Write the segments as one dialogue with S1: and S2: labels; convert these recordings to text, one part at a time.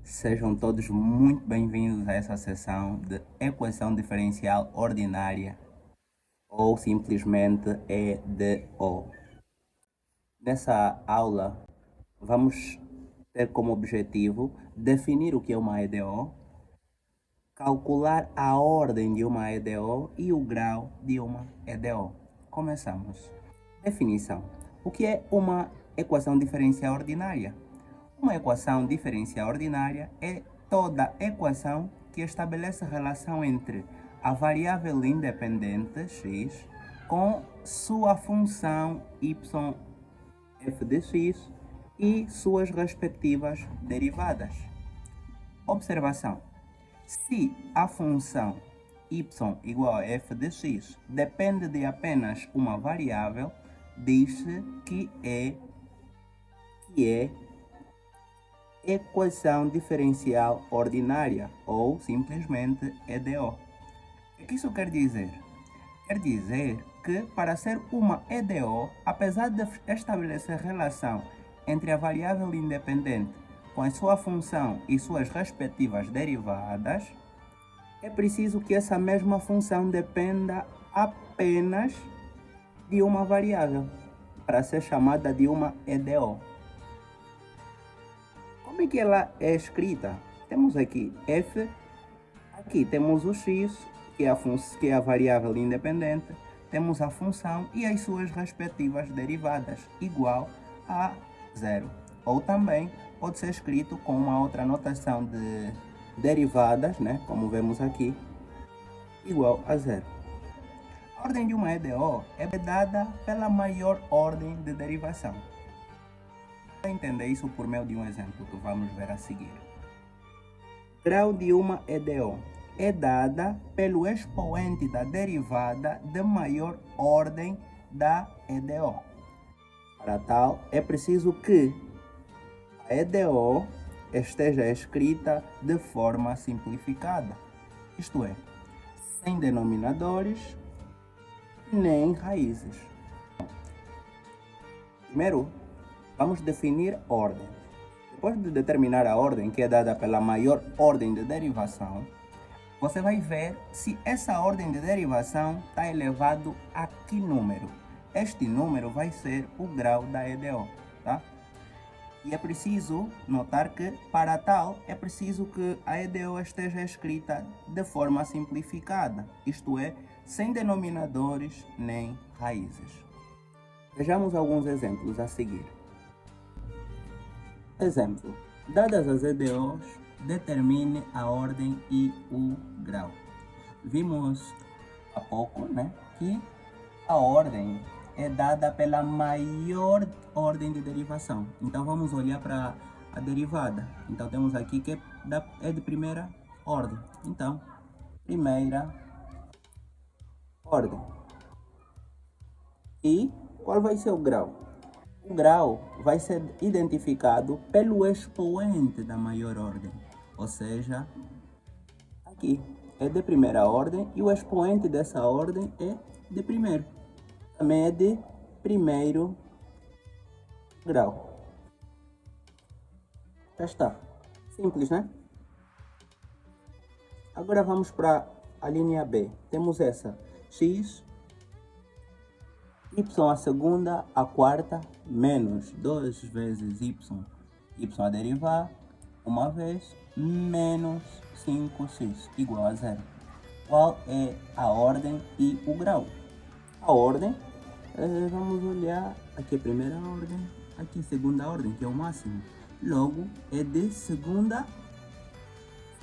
S1: Sejam todos muito bem-vindos a essa sessão de equação diferencial ordinária ou simplesmente EDO. Nessa aula, vamos ter como objetivo definir o que é uma EDO, calcular a ordem de uma EDO e o grau de uma EDO. Começamos. Definição. O que é uma equação diferencial ordinária? Uma equação diferencial ordinária é toda equação que estabelece relação entre a variável independente x com sua função y f de x e suas respectivas derivadas. Observação. Se a função y igual a f de x depende de apenas uma variável, diz-se que é equação diferencial ordinária ou simplesmente EDO. O que isso quer dizer? Quer dizer que para ser uma EDO, apesar de estabelecer relação entre a variável independente com a sua função e suas respectivas derivadas, é preciso que essa mesma função dependa apenas de uma variável para ser chamada de uma EDO. Como é que ela é escrita? Temos aqui f, aqui temos o x, que é a variável independente, temos a função e as suas respectivas derivadas, igual a zero. Ou também pode ser escrito com uma outra notação de derivadas, né? Como vemos aqui, igual a zero. A ordem de uma EDO é dada pela maior ordem de derivação. Para entender isso por meio de um exemplo que vamos ver a seguir. Grau de uma EDO é dada pelo expoente da derivada de maior ordem da EDO. Para tal, é preciso que a EDO esteja escrita de forma simplificada, isto é, sem denominadores nem raízes. Primeiro, vamos definir ordem. Depois de determinar a ordem, que é dada pela maior ordem de derivação, você vai ver se essa ordem de derivação está elevado a que número. Este número vai ser o grau da EDO, tá? E é preciso notar que, para tal, é preciso que a EDO esteja escrita de forma simplificada, isto é, sem denominadores nem raízes. Vejamos alguns exemplos a seguir. Exemplo. Dadas as EDOs, determine a ordem e o grau. Vimos há pouco, né, que a ordem é dada pela maior ordem de derivação. Então vamos olhar para a derivada. Então temos aqui que é de primeira ordem. Então, primeira ordem. E qual vai ser o grau? O grau vai ser identificado pelo expoente da maior ordem, ou seja, aqui é de primeira ordem e o expoente dessa ordem é de primeiro, também é de primeiro grau. Já está, simples, né? Agora vamos para a linha B, temos essa x, y a segunda, a quarta, menos 2 vezes y a derivar, uma vez, menos 5x, igual a zero. Qual é a ordem e o grau? A ordem, vamos olhar, aqui é primeira ordem, aqui segunda ordem, que é o máximo. Logo, é de segunda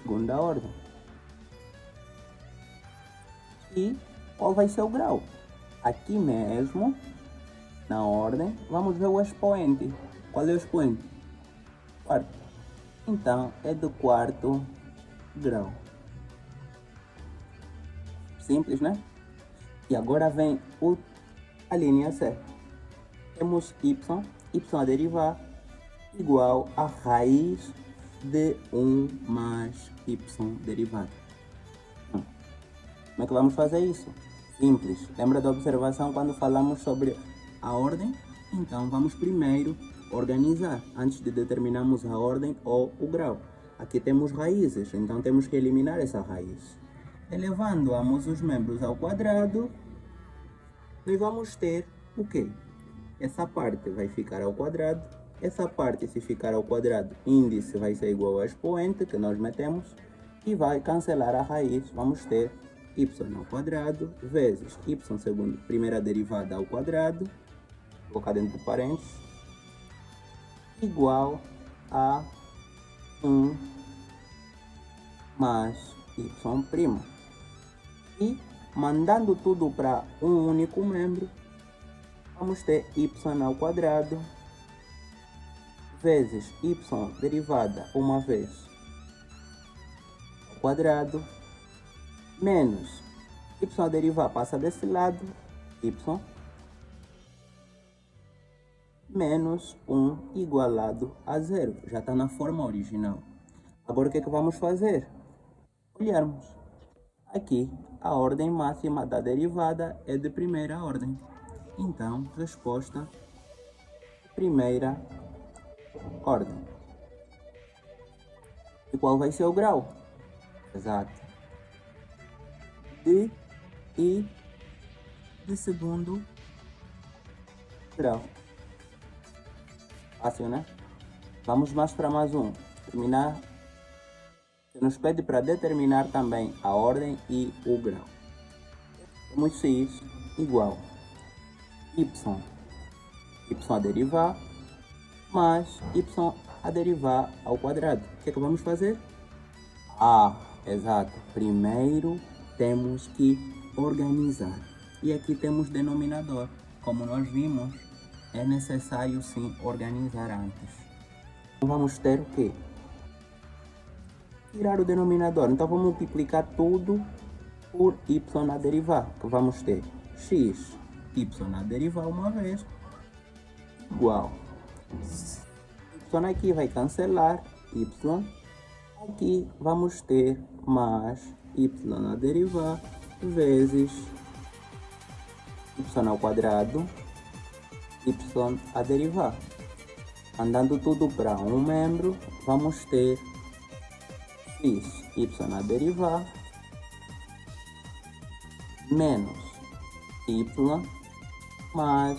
S1: ordem. E qual vai ser o grau? Aqui mesmo, na ordem, vamos ver o expoente. Qual é o expoente? Quarto. Então, é do quarto grau. Simples, né? E agora vem a linha C. Temos y a derivar, igual a raiz de 1 mais y derivado. Como é que vamos fazer isso? Simples. Lembra da observação quando falamos sobre a ordem? Então, vamos primeiro organizar, antes de determinarmos a ordem ou o grau. aqui temos raízes, então temos que eliminar essa raiz. Elevando ambos os membros ao quadrado, nós vamos ter o quê? Essa parte vai ficar ao quadrado, essa parte, se ficar ao quadrado, índice vai ser igual ao expoente que nós metemos e vai cancelar a raiz. Vamos ter y ao quadrado vezes y segundo primeira derivada ao quadrado, vou colocar dentro de parênteses, igual a 1 mais y'. E mandando tudo para um único membro, vamos ter y ao quadrado vezes y derivada uma vez ao quadrado menos y a derivar passa desse lado, y menos 1 igualado a 0. Já está na forma original. Agora o que é que vamos fazer? Olharmos. Aqui a ordem máxima da derivada é de primeira ordem. Então, resposta primeira ordem. E qual vai ser o grau? Exato. E de segundo grau. Fácil, né? Vamos mais para mais um. Terminar. Que nos pede para determinar também a ordem e o grau. Temos x igual y a derivar mais y a derivar ao quadrado. O que é que vamos fazer? Exato. Primeiro temos que organizar. E aqui temos denominador. Como nós vimos, é necessário sim organizar antes. Então vamos ter o quê? Tirar o denominador. Então vamos multiplicar tudo por y a derivar. Que vamos ter x, y a derivar uma vez, igual. Y aqui vai cancelar, y. Aqui vamos ter mais y a derivar vezes y ao quadrado, y a derivar. Andando tudo para um membro, vamos ter x, y a derivar menos y mais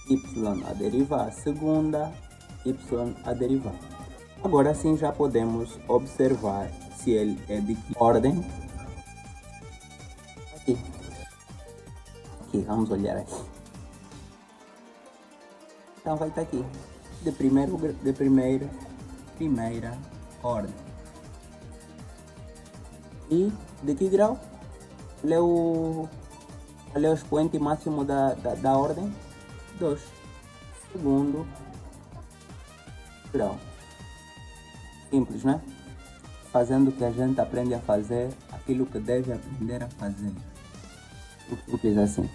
S1: y a derivar segunda, y a derivar. Agora sim já podemos observar se ele é de que ordem. Aqui, vamos olhar aqui. Então vai estar aqui, de primeira ordem. E de que grau? Qual é o expoente máximo da ordem? 2. Segundo grau. Simples, né? Fazendo o que a gente aprende a fazer, aquilo que deve aprender a fazer. Simples assim.